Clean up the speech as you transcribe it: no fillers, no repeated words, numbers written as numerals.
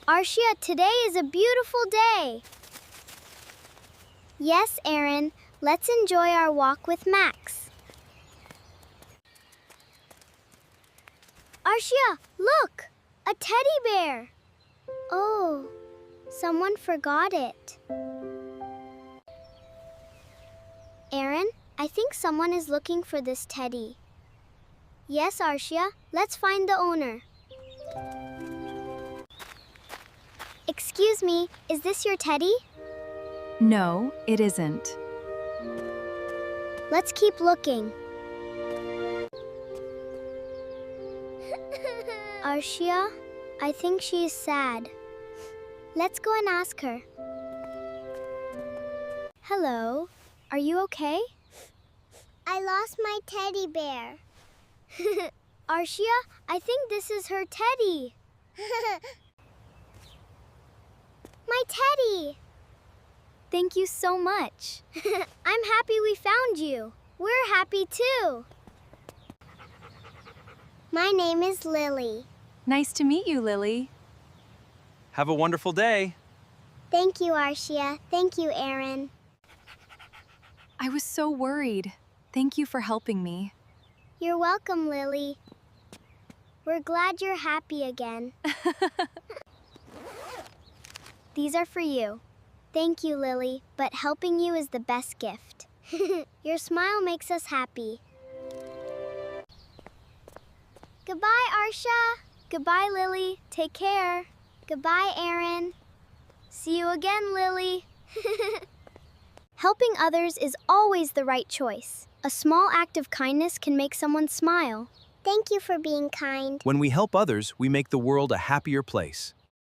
Arshia, today is a beautiful day. Yes, Aaron, let's enjoy our walk with Max. Arshia, look! A teddy bear! Oh, someone forgot it. Aaron, I think someone is looking for this teddy. Yes, Arshia, let's find the owner. Excuse me, is this your teddy? No, it isn't. Let's keep looking. Arshia, I think she is sad. Let's go and ask her. Hello, are you okay? I lost my teddy bear. Arshia, I think this is her teddy. My teddy! Thank you so much. I'm happy we found you. We're happy too. My name is Lily. Nice to meet you, Lily. Have a wonderful day. Thank you, Arshia. Thank you, Aaron. I was so worried. Thank you for helping me. You're welcome, Lily. We're glad you're happy again. These are for you. Thank you, Lily, but helping you is the best gift. Your smile makes us happy. Goodbye, Arshia. Goodbye, Lily. Take care. Goodbye, Aaron. See you again, Lily. Helping others is always the right choice. A small act of kindness can make someone smile. Thank you for being kind. When we help others, we make the world a happier place.